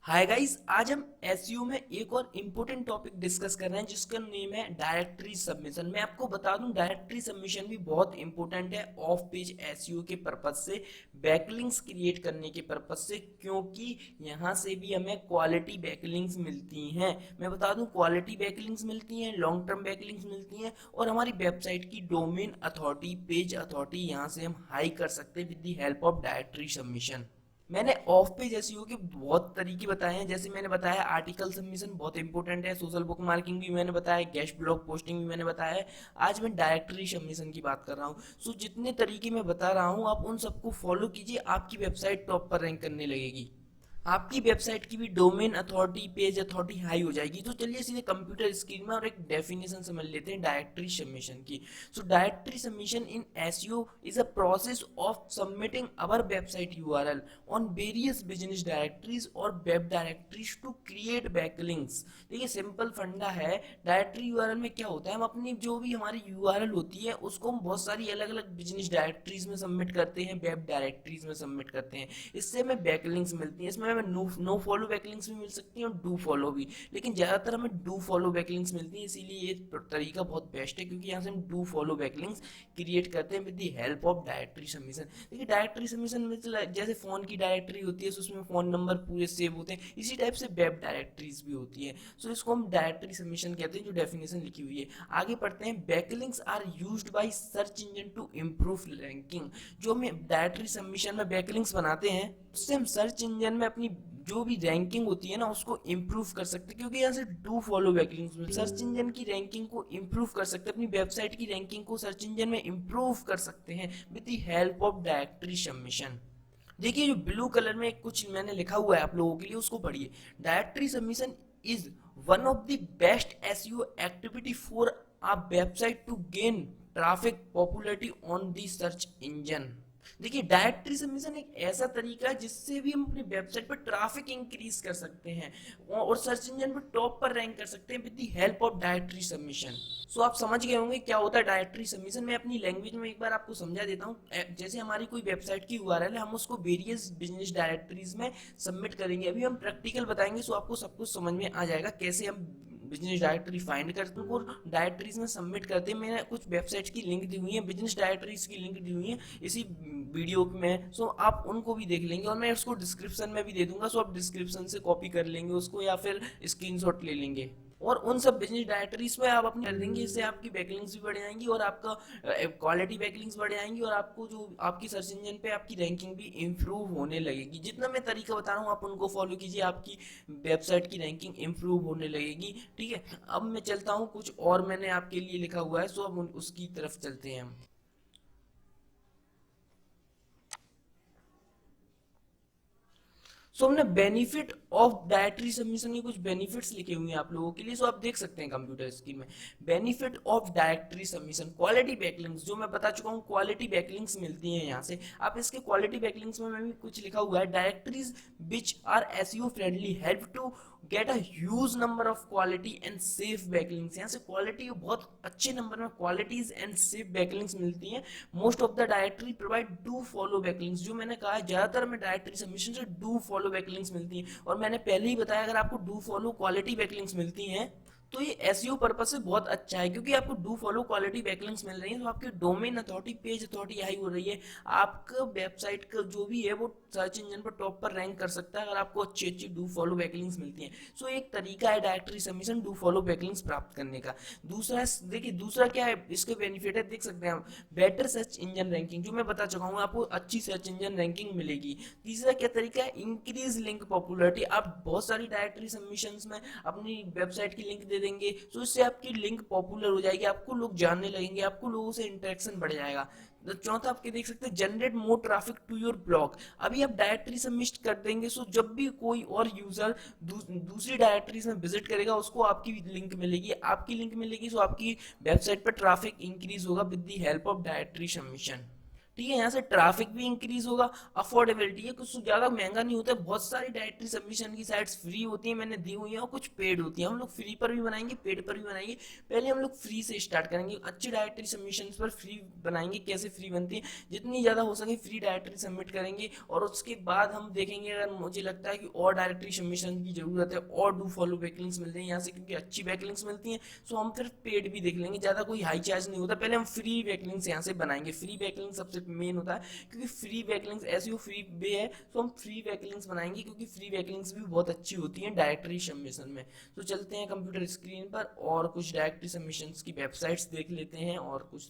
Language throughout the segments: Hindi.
हाय गाइस, आज हम एसईओ में एक और इम्पोर्टेंट टॉपिक डिस्कस कर रहे हैं जिसका नेम है डायरेक्टरी सबमिशन। मैं आपको बता दूं डायरेक्टरी सबमिशन भी बहुत इंपॉर्टेंट है ऑफ पेज एसईओ के पर्पज से, बैकलिंक्स क्रिएट करने के पर्पज से, क्योंकि यहाँ से भी हमें क्वालिटी बैकलिंक्स मिलती हैं। मैं बता दूं क्वालिटी बैकलिंक्स मिलती हैं, लॉन्ग टर्म बैकलिंक्स मिलती हैं और हमारी वेबसाइट की डोमेन अथॉरिटी, पेज अथॉरिटी यहाँ से हम हाई कर सकते हैं with the help of directory submission. मैंने ऑफ पेज एसईओ के बहुत तरीके बताए हैं, जैसे मैंने बताया आर्टिकल सबमिशन बहुत इंपॉर्टेंट है, सोशल बुक मार्किंग भी मैंने बताया, गेस्ट ब्लॉग पोस्टिंग भी मैंने बताया है। आज मैं डायरेक्टरी सबमिशन की बात कर रहा हूँ। सो जितने तरीके मैं बता रहा हूँ आप उन सबको फॉलो कीजिए, आपकी वेबसाइट टॉप पर रैंक करने लगेगी, आपकी वेबसाइट की भी domain authority, page authority high हो जाएगी। तो चलिए सीधे कंप्यूटर स्क्रीन में और एक डेफिनेशन समझ लेते हैं डायरेक्टरी सबमिशन की। So directory submission in SEO is a process of submitting our website URL on various business directories और web directories to create backlinks. देखिए सिंपल फंडा है, डायरेक्टरी यूआरएल में क्या होता है, हम अपनी जो भी हमारी यूआरएल होती है उसको हम बहुत सारी अलग अलग बिजनेस डायरेक्टरीज में सबमिट करते हैं, वेब डायरेक्टरीज में सबमिट करते हैं, इससे हमें बैकलिंक्स मिलती हैं। इसमें हमें नो फॉलो बैकलिंक्स भी मिल सकती हैं और डू फॉलो भी, लेकिन ज़्यादातर हमें डू फॉलो बैकलिंक्स मिलती हैं, इसीलिए ये तरीका बहुत बेस्ट है क्योंकि यहाँ से हम डू फॉलो बैकलिंक्स क्रिएट करते हैं with the help of directory submission. देखिए डायरेक्टरी सबमिशन में जैसे फ़ोन की डायरेक्टरी होती है तो उसमें फ़ोन नंबर पूरे सेव होते हैं, इसी टाइप से वेब डायरेक्टरीज भी होती है। सो इसको हम डायरेक्टरी सबमिशन कहते हैं, जो डेफिनेशन लिखी हुई है। आगे पढ़ते हैं, backlinks are used by search engine to improve ranking. जो हम डायरेक्टरी सबमिशन में बैकलिंक्स बनाते हैं उससे हम सर्च इंजन में अपनी जो भी रैंकिंग होती है ना उसको इम्प्रूव कर सकते हैं, क्योंकि यहाँ से डू फॉलो बैकलिंक्स में सर्च इंजन की रैंकिंग को इम्प्रूव कर सकते हैं, अपनी वेबसाइट की रैंकिंग को सर्च इंजन में इम्प्रूव कर सकते हैं with the help of directory submission. देखिए जो ब्लू कलर में कुछ मैंने लिखा हुआ है आप लोगों के लिए उसको पढ़िए। Directory submission is one of the best SEO activity for a website to gain traffic popularity on the search engine. देखिए डायरेक्टरी सबमिशन एक ऐसा तरीका है जिससे भी हम अपनी वेबसाइट पर ट्रैफिक इंक्रीज कर सकते हैं और सर्च इंजन पर टॉप पर रैंक कर सकते हैं with the help of directory submission. So आप समझ गए होंगे क्या होता है डायरेक्टरी सबमिशन। मैं अपनी लैंग्वेज में एक बार आपको समझा देता हूँ। जैसे हमारी कोई वेबसाइट की यूआरएल है, हम उसको वेरियस बिजनेस डायरेक्टरीज में सबमिट करेंगे, अभी हम प्रैक्टिकल बताएंगे, सो आपको सब कुछ समझ में आ जाएगा कैसे हम बिजनेस डायरेक्टरी फाइंड करते हैं और डायरेक्टरीज में सबमिट करते हैं। मैंने कुछ वेबसाइट्स की लिंक दी हुई है, बिजनेस डायरेक्टरीज की लिंक दी हुई है इसी वीडियो में, सो आप उनको भी देख लेंगे और मैं उसको डिस्क्रिप्शन में भी दे दूंगा, सो आप डिस्क्रिप्शन से कॉपी कर लेंगे उसको या फिर स्क्रीनशॉट ले लेंगे और उन सब बिजनेस डायरेक्टरीज पे आप अपनी कर देंगे। इससे आपकी बैकलिंक्स भी बढ़ जाएंगी और आपका क्वालिटी बैकलिंक्स बढ़ जाएंगी और आपको जो आपकी सर्च इंजन पे आपकी रैंकिंग भी इंप्रूव होने लगेगी। जितना मैं तरीका बता रहा हूँ आप उनको फॉलो कीजिए, आपकी वेबसाइट की रैंकिंग इंप्रूव होने लगेगी। ठीक है, अब मैं चलता हूँ, कुछ और मैंने आपके लिए लिखा हुआ है, सो अब उसकी तरफ चलते हैं हम। सो हमने बेनिफिट ऑफ डायरेक्टरी सबमिशन के कुछ बेनिफिट्स लिखे हुए हैं आप लोगों के लिए, सो आप देख सकते हैं कंप्यूटर स्क्रीन में। Benefit of directory submission, quality backlinks, जो मैं बता चुका हूँ क्वालिटी बैकलिंक्स मिलती हैं यहाँ से। आप इसके क्वालिटी बैकलिंक्स में भी कुछ लिखा हुआ है, directories which are SEO friendly help to get a huge number of quality and safe backlinks. यहाँ से क्वालिटी बहुत अच्छे नंबर में क्वालिटीज एंड सेफ बैकलिंक्स मिलती हैं। Most of the directory provide do follow backlinks, जो मैंने कहा ज्यादातर में डायरेक्टरी सबमिशन से डू फॉलो बैकलिंक्स मिलती हैं और मैंने पहले ही बताया अगर आपको डू फॉलो क्वालिटी बैकलिंक्स मिलती हैं तो ये एसईओ पर्पस से बहुत अच्छा है, क्योंकि आपको डू फॉलो क्वालिटी बैकलिंक्स मिल रही है तो आपकी domain authority, page authority high हो रही है, आपका वेबसाइट का जो भी है वो सर्च इंजन पर टॉप पर रैंक कर सकता है अगर आपको अच्छी अच्छी डू फॉलो बैकलिंक्स मिलती हैं। सो एक तरीका है directory submission do follow backlinks प्राप्त करने का। दूसरा देखिए दूसरा क्या है इसके बेनिफिट है, देख सकते हैं हम, बेटर सर्च इंजन रैंकिंग, जो मैं बता चुका हूँ आपको अच्छी सर्च इंजन रैंकिंग मिलेगी। तीसरा क्या तरीका है, इंक्रीज लिंक पॉपुलरिटी, आप बहुत सारी डायरेक्टरी सबमिशंस में अपनी वेबसाइट की लिंक दे देंगे तो इससे आपकी लिंक पॉपुलर हो जाएगी, आपको लोग जानने लगेंगे, आपको लोगों से इंटरेक्शन बढ़ जाएगा। तो चौथा आपके देख सकते हैं, generate more traffic to your blog, अभी आप डायरेक्टरी सबमिट कर देंगे सो जब भी कोई और यूजर दूसरी डायरेक्टरीज में विजिट करेगा उसको आपकी लिंक मिलेगी, सो आपकी वेबसाइट पर ट्रैफिक इंक्रीज होगा with the help of directory submission. ठीक है। यहाँ से ट्रैफिक भी इंक्रीज होगा, अफोर्डेबिलिटी है, कुछ ज्यादा महंगा नहीं होता है। बहुत सारी डायरेक्टरी सबमिशन की साइट्स फ्री होती है, मैंने दी हुई है, और कुछ पेड होती है। हम लोग फ्री पर भी बनाएंगे, पेड पर भी बनाएंगे। पहले हम लोग फ्री से स्टार्ट करेंगे, अच्छी डायरेक्टरी सबमिशन पर फ्री बनाएंगे। कैसे फ्री बनती है, जितनी ज्यादा हो सके फ्री डायरेक्टरी सबमिट करेंगे, और उसके बाद हम देखेंगे अगर मुझे लगता है कि और डायरेक्टरी सबमिशन की जरूरत है और डू फॉलो बैकलिंक्स मिलते हैं यहाँ से, क्योंकि अच्छी बैकलिंक्स मिलती हैं, सो हम फिर पेड भी देख लेंगे। ज्यादा कोई हाई चार्ज नहीं होता, पहले हम फ्री बैकलिंक्स यहाँ से बनाएंगे। फ्री बैकलिंक सबसे मेन होता है, क्योंकि free backlinks SEO free way है, तो हम फ्री बैकलिंक्स बनाएंगे, क्योंकि फ्री बैकलिंक्स भी बहुत अच्छी होती हैं डायरेक्टरी सबमिशन में। तो चलते हैं कंप्यूटर स्क्रीन पर और कुछ डायरेक्टरी सबमिशंस की वेबसाइट्स देख लेते हैं। और कुछ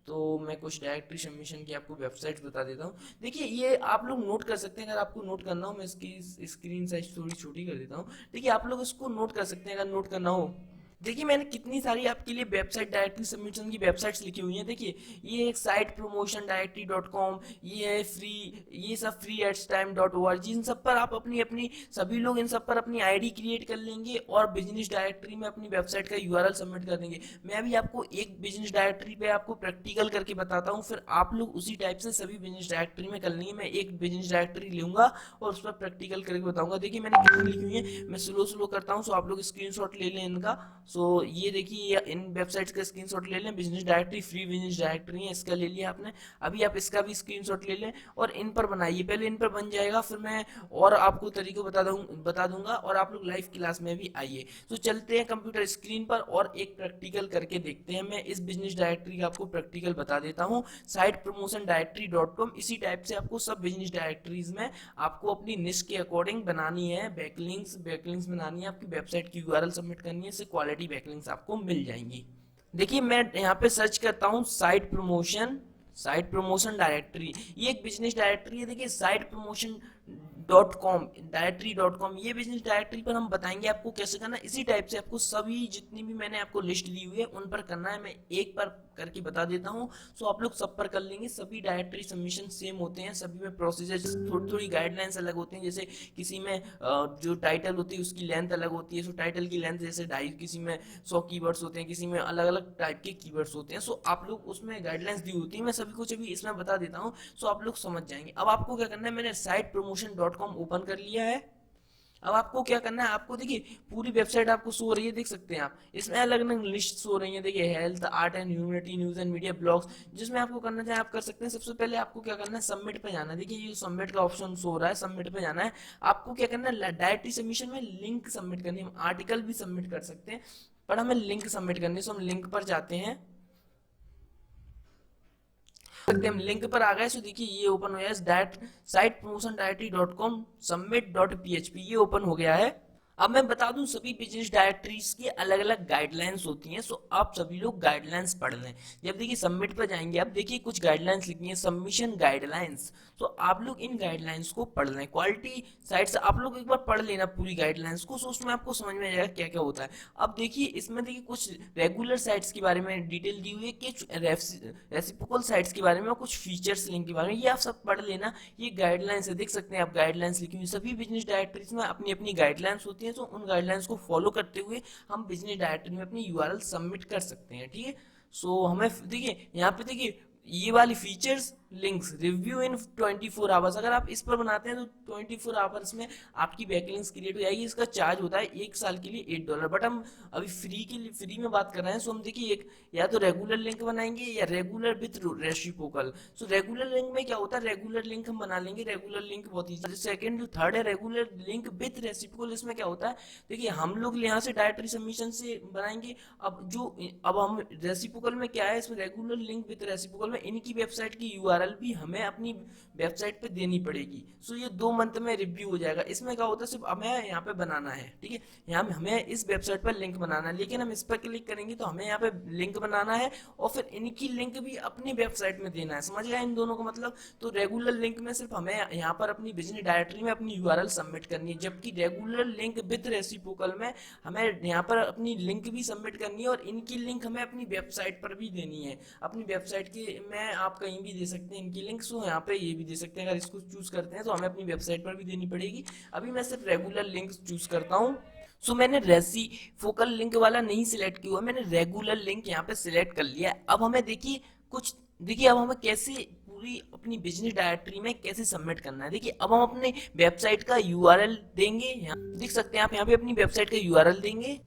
तो मैं कुछ डायरेक्टरी सबमिशन की आपको वेबसाइट्स बता देता हूँ। देखिए ये आप लोग नोट कर सकते हैं, अगर आपको नोट करना हो, मैं इसकी स्क्रीन साइज थोड़ी छोटी कर देता हूँ। देखिए आप लोग इसको नोट कर सकते हैं अगर नोट करना हो। देखिए मैंने कितनी सारी आपके लिए वेबसाइट डायरेक्टरी सबमिशन की वेबसाइट्स लिखी हुई हैं। देखिए ये एक site promotion directory dot com, ये है फ्री, ये सब free ads time dot O R G. इन सब पर आप अपनी अपनी सभी लोग इन सब पर अपनी आईडी क्रिएट कर लेंगे और बिजनेस डायरेक्टरी में अपनी वेबसाइट का यूआरएल सबमिट कर देंगे। मैं भी आपको एक बिजनेस डायरेक्टरी पे आपको प्रैक्टिकल करके बताता हूँ, फिर आप लोग उसी टाइप से सभी बिजनेस डायरेक्टरी में कर लेंगे। मैं एक बिजनेस डायरेक्टरी लूंगा और उस पर प्रैक्टिकल करके बताऊंगा। देखिए मैंने कितनी लिखी हुई है, मैं स्लो स्लो करता हूँ, सो आप लोग स्क्रीनशॉट ले लें इनका। सो ये देखिए इन वेबसाइट्स का स्क्रीनशॉट ले लें। Business directory free business directory है, इसका ले लिया आपने। अभी आप इसका भी स्क्रीनशॉट ले लें और इन पर बनाइए। पहले इन पर बन जाएगा, फिर मैं और आपको तरीके बता दूंगा और आप लोग लाइव क्लास में भी आइए। तो चलते हैं कंप्यूटर स्क्रीन पर और एक प्रैक्टिकल करके देखते हैं। मैं इस बिजनेस डायरेक्टरी का आपको प्रैक्टिकल बता देता हूँ, site promotion directory dot com. इसी टाइप से आपको सब बिजनेस डायरेक्टरीज में आपको अपनी निश के अकॉर्डिंग बनानी है, बैकलिंक्स बनानी है, आपकी वेबसाइट की यूआरएल सबमिट करनी है, इससे क्वालिटी बैकलिंक्स आपको मिल जाएंगी। देखिए मैं यहाँ पे सर्च करता हूँ साइट प्रमोशन डायरेक्टरी, ये एक बिजनेस डायरेक्टरी है। देखिए साइट प्रमोशन डायरेक्टरी.com, ये बिजनेस डायरेक्टरी पर हम बताएंगे आपको कैसे करना है। इसी टाइप से आपको सभी जितनी भी मैंने आपको लिस्ट दी हुई है उन पर करना है। मैं एक बार करके बता देता हूँ, सो आप लोग सब पर कर लेंगे। सभी डायरेक्टरी सबमिशन सेम होते हैं, सभी में प्रोसीजर थोड़ी थोड़ी गाइडलाइंस अलग होती हैं। जैसे किसी में जो टाइटल होती है उसकी लेंथ अलग होती है, सो टाइटल की लेंथ जैसे 2.5, किसी में 100 कीवर्ड्स होते हैं, किसी में अलग अलग टाइप के कीवर्ड्स होते हैं। सो आप लोग उसमें गाइडलाइंस दी होती है, मैं सभी कुछ अभी इसमें बता देता हूँ, सो आप लोग समझ जाएंगे। अब आपको क्या करना है, मैंने साइट promotion.com ओपन कर लिया है। अब आपको क्या करना है, आपको देखिए पूरी वेबसाइट आपको शो हो रही है, देख सकते हैं आप। इसमें अलग अलग लिस्ट शो हो रही है। देखिए health, art and humanity, news and media, blogs, जिसमें आपको करना चाहे आप कर सकते हैं। सबसे पहले आपको क्या करना है, सबमिट पे जाना है। देखिए ये सबमिट का ऑप्शन शो हो रहा है, सबमिट पे जाना है। आपको क्या करना है, डायरेक्टरी सबमिशन में लिंक सबमिट करनी है। हम आर्टिकल भी सबमिट कर सकते हैं, पर हमें लिंक सबमिट करनी है, सो हम लिंक पर जाते हैं। सकते हम लिंक पर आ गए। सो देखिए ये ओपन हो गया है, site promotion directory dot com submit dot PHP, ये ओपन हो गया है। अब मैं बता दूं सभी बिजनेस डायरेक्टरीज की अलग अलग गाइडलाइंस होती हैं, सो आप सभी लोग गाइडलाइंस पढ़ लें। जब देखिए सबमिट पर जाएंगे, अब देखिए कुछ गाइडलाइंस लिखी है, सबमिशन गाइडलाइंस, तो आप लोग इन गाइडलाइंस को पढ़ लें। क्वालिटी साइट से आप लोग एक बार पढ़ लेना पूरी गाइडलाइंस को, सो उसमें आपको समझ में आ जाएगा क्या क्या होता है। अब देखिए इसमें देखिए कुछ रेगुलर साइट्स के बारे में डिटेल दी हुई है, कुछ रेसिप्रोकल साइट्स के बारे में और कुछ फीचर्स लिंक के बारे में, ये आप सब पढ़ लेना। ये गाइडलाइंस है, देख सकते हैं आप गाइडलाइंस लिखी हुई। सभी बिजनेस डायरेक्टरीज में अपनी अपनी गाइडलाइंस होती हैं, तो उन गाइडलाइंस को फॉलो करते हुए हम बिजनेस डायरेक्टरी में अपनी यूआरएल सबमिट कर सकते हैं। ठीक है, सो हमें देखिए यहाँ पे देखिए ये वाली फीचर्स लिंक्स रिव्यू इन 24 आवर्स, अगर आप इस पर बनाते हैं तो 24 आवर्स में आपकी बैकलिंक्स क्रिएट हो जाएगी। इसका चार्ज होता है एक साल के लिए $8, बट हम अभी फ्री में बात कर रहे हैं। सो हम देखिए एक या तो रेगुलर लिंक बनाएंगे या regular with reciprocal. So regular link में क्या होता है, रेगुलर लिंक हम बना लेंगे। रेगुलर लिंक बहुत ही सेकंड जो थर्ड है रेगुलर लिंक विथ रेसिप्रोकल, इसमें क्या होता है, देखिए हम लोग यहाँ से डायरेक्टरी सबमिशन से बनाएंगे। अब हम रेसिप्रोकल में क्या है, इसमें रेगुलर लिंक विथ रेसिप्रोकल में इनकी वेबसाइट की यूआरएल भी हमें अपनी वेबसाइट पे देनी पड़ेगी। सो ये 2 मंथ में रिव्यू हो जाएगा। इसमें क्या होता है, सिर्फ हमें यहाँ पे बनाना है। ठीक है, यहाँ हमें इस वेबसाइट पर लिंक बनाना है, लेकिन हम इस पर क्लिक करेंगे तो हमें यहाँ पे लिंक बनाना है और फिर इनकी लिंक भी अपनी वेबसाइट में देना है। समझ गया इन दोनों का मतलब। तो रेगुलर लिंक में सिर्फ हमें यहाँ पर अपनी बिजनेस डायरेक्टरी में अपनी यूआरएल सबमिट करनी है, जबकि रेगुलर लिंक विद रेसिप्रोकल में हमें यहाँ पर अपनी लिंक भी सबमिट करनी है और इनकी लिंक हमें अपनी वेबसाइट पर भी देनी है। अपनी वेबसाइट की में आप कहीं भी दे सकते हैं इनकी लिंक, सो यहाँ पे ये भी दे सकते हैं। अगर इसको चूज करते हैं तो हमें अपनी वेबसाइट पर भी देनी पड़ेगी। अभी मैं सिर्फ रेगुलर लिंक चूज करता हूँ। सो मैंने रेसिप्रोकल लिंक वाला नहीं सिलेक्ट किया हुआ, मैंने रेगुलर लिंक यहाँ पे सिलेक्ट कर लिया। अब हमें देखिए अब हमें कैसे पूरी अपनी बिजनेस डायरेक्टरी में कैसे सबमिट करना है। देखिए अब हम अपने वेबसाइट का यूआरएल देंगे, यहाँ देख सकते हैं आप, यहाँ पे अपनी वेबसाइट का यूआरएल देंगे।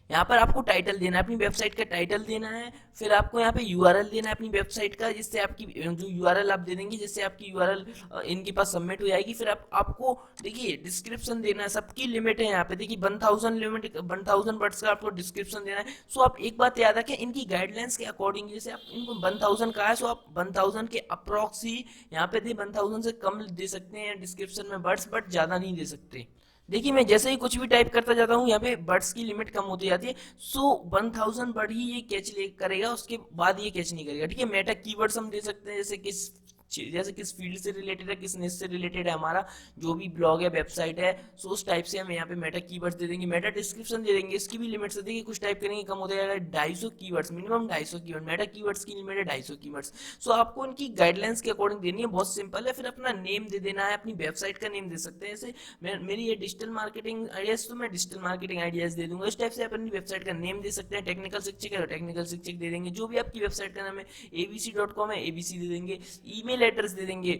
यहाँ पर आपको टाइटल देना है, अपनी वेबसाइट का टाइटल देना है। फिर आपको यहाँ पे यूआरएल देना है अपनी वेबसाइट का, जिससे आपकी जो यूआरएल आप दे देंगे, जिससे आपकी यूआरएल इनके पास सबमिट हो जाएगी। फिर आपको देखिए डिस्क्रिप्शन देना है, सबकी लिमिट है यहाँ पे देखिए 1000 लिमिट, 1000 वर्ड्स का आपको डिस्क्रिप्शन देना है। सो आप एक बात याद रखें, इनकी गाइडलाइंस के अकॉर्डिंग, जैसे आप इनको 1000 का है, सो आप 1000 के अप्रॉक्स ही यहाँ पे दे, 1000 से कम दे सकते हैं डिस्क्रिप्शन में वर्ड्स, बट ज़्यादा नहीं दे सकते। देखिए मैं जैसे ही कुछ भी टाइप करता जाता हूँ, यहाँ पे बर्ड्स की लिमिट कम होती जाती है। सो 1000 वर्ड ही ये कैच करेगा, उसके बाद ये कैच नहीं करेगा। ठीक है, मेटा कीवर्ड्स हम दे सकते हैं, जैसे किस फील्ड से रिलेटेड है, किस निश से रिलेटेड है हमारा जो भी ब्लॉग है, वेबसाइट है। सो उस टाइप से हम यहाँ पे मेटा कीवर्ड्स दे देंगे, मेटा डिस्क्रिप्शन दे देंगे। इसकी भी लिमिट से देखिए, कुछ टाइप करेंगे कम हो जाएगा, 250 keywords, minimum 250 keyword, Meta keywords की लिमिट है 250 कीवर्ड्स। सो आपको इनकी गाइडलाइंस के अकॉर्डिंग देनी है, बहुत सिंपल है। फिर अपना नेम दे देना है, अपनी वेबसाइट का नेम दे सकते हैं। जैसे मेरी ये डिजिटल मार्केटिंग आइडियाज, तो मैं डिजिटल मार्केटिंग आइडियाज दे दूंगा। इस टाइप से आप अपनी वेबसाइट का नेम दे सकते हैं। टेक्निकल शिक्षक है तो टेक्निकल शिक्षक दे देंगे, जो भी आपकी वेबसाइट का नाम है। abc.com है, abc दे देंगे। ईमेल एड्रेस दे देंगे,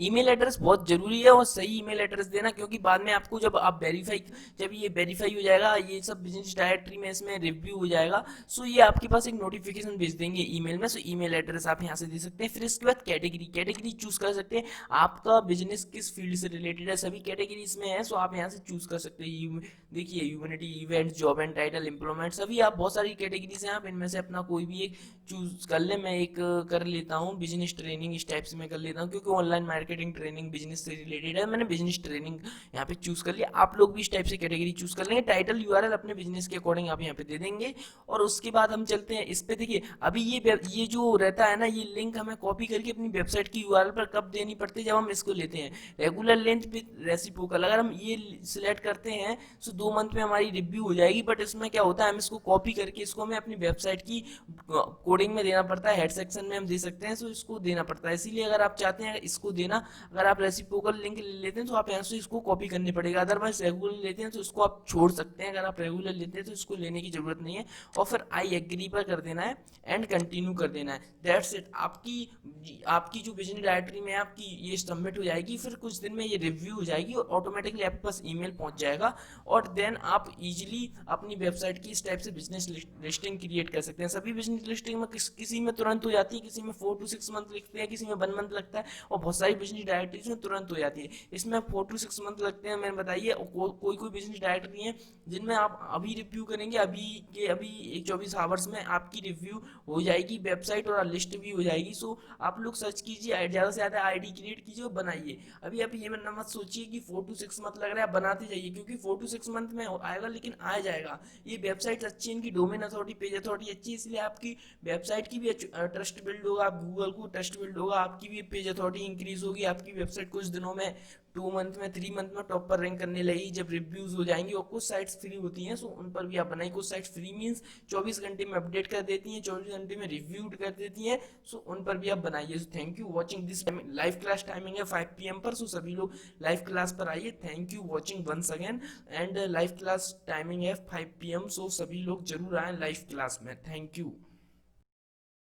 ईमेल एड्रेस बहुत जरूरी है, और सही ईमेल एड्रेस देना, क्योंकि बाद में आपको जब ये वेरीफाई हो जाएगा, ये सब बिजनेस डायरेक्टरी में इसमें रिव्यू हो जाएगा, सो ये आपके पास एक नोटिफिकेशन भेज देंगे ईमेल में। सो ईमेल एड्रेस आप यहाँ से दे सकते हैं। फिर इसके बाद कैटेगरी चूज कर सकते हैं, आपका बिजनेस किस फील्ड से रिलेटेड है, सभी कैटेगरी इसमें है। सो आप यहाँ से चूज कर सकते हैं। देखिए humanity, event, job and title, employment, सभी आप बहुत सारी कैटेगरीज हैं, आप इनमें से अपना कोई भी एक चूज कर ले। मैं एक कर लेता हूँ बिजनेस ट्रेनिंग, इस टाइप से मैं कर लेता हूँ, क्योंकि ऑनलाइन मार्केटिंग ट्रेनिंग बिजनेस से रिलेटेड है। मैंने बिजनेस ट्रेनिंग यहाँ पे चूज कर लिया। आप लोग भी इस टाइप से कैटेगरी चूज कर लेंगे। टाइटल यूआरएल अपने बिजनेस के अकॉर्डिंग आप यहाँ पे दे देंगे। और उसके बाद हम चलते हैं इस पे। देखिए अभी ये जो रहता है ना, ये लिंक हमें कॉपी करके अपनी वेबसाइट की यूआरएल पर कब देनी पड़ती है, जब हम इसको लेते हैं रेगुलर लेंथ विद रेसिप्रोकल। अगर हम ये सिलेक्ट करते हैं तो 2 मंथ में हमारी रिव्यू हो जाएगी। बट इसमें क्या होता है, हम इसको कॉपी करके इसको हमें अपनी वेबसाइट की कोडिंग में देना पड़ता है, हेड सेक्शन में हम दे सकते हैं। सो इसको देना पड़ता है, इसीलिए अगर आप चाहते हैं इसको देना, अगर आप रेसिप्रोकल लिंक ले लेते हैं तो आप यहाँ से इसको कॉपी करने पड़ेगा। अदरवाइज रेगुलर लेते हैं तो इसको आप छोड़ सकते हैं। अगर आप रेगुलर लेते हैं तो इसको लेने की जरूरत नहीं है। और फिर आई एग्री पर कर देना है एंड कंटिन्यू कर देना है। That's it. आपकी जो बिजनेस डायरेक्टरी में आपकी ये सबमिट हो जाएगी। फिर कुछ दिन में ये रिव्यू हो जाएगी और ऑटोमेटिकली आपके पास ईमेल पहुंच जाएगा। और देन आप इजीली अपनी वेबसाइट की इस टाइप से बिजनेस लिस्टिंग क्रिएट कर सकते हैं। सभी बिजनेस लिस्टिंग में किसी में तुरंत हो जाती है, किसी में 4 to 6 मंथ लगते हैं, किसी में 1 मंथ लगता है, और बहुत सारी बिजनेस डायरेक्टरीज में तुरंत हो जाती है। इसमें 4 to 6 मंथ लगते हैं। मैंने बताइए कोई बिजनेस डायरेक्टरी है जिनमें आप अभी रिव्यू करेंगे, अभी 24 आवर्स में आपकी रिव्यू हो जाएगी वेबसाइट, और लिस्ट भी हो जाएगी। सो आप लोग सर्च कीजिए, ज़्यादा से ज़्यादा आईडी क्रिएट कीजिए और बनाइए। अभी आप ये मत सोचिए कि 4 to 6 मंथ लग रहा है, बनाते जाइए, क्योंकि 4 to 6 मंथ में आएगा, लेकिन आ जाएगा। ये वेबसाइट अच्छी है, इनकी डोमेन अथॉरिटी, पेज अथॉरिटी अच्छी है, इसलिए आपकी वेबसाइट की भी ट्रस्ट बिल्ड होगा, आप गूगल को ट्रस्ट बिल्ड होगा, आपकी भी पेज अथॉरिटी इंक्रीज होगी, आपकी वेबसाइट कुछ दिनों में 2 मंथ में 3 मंथ में टॉप पर रैंक करने लगेगी जब रिव्यूज हो जाएंगी। और कुछ साइट्स फ्री होती हैं, सो उन पर भी आप बनाइए। कुछ साइट्स फ्री मींस 24 घंटे में अपडेट कर देती हैं, 24 घंटे में रिव्यू कर देती हैं, सो उन पर भी आप बनाइए। So thank you watching this. Live class timing है 5 PM पर, सो सभी लोग लाइव क्लास पर आइए। Thank you watching once again. And live class timing है 5 PM, सो सभी लोग जरूर आए लाइव क्लास में। Thank you.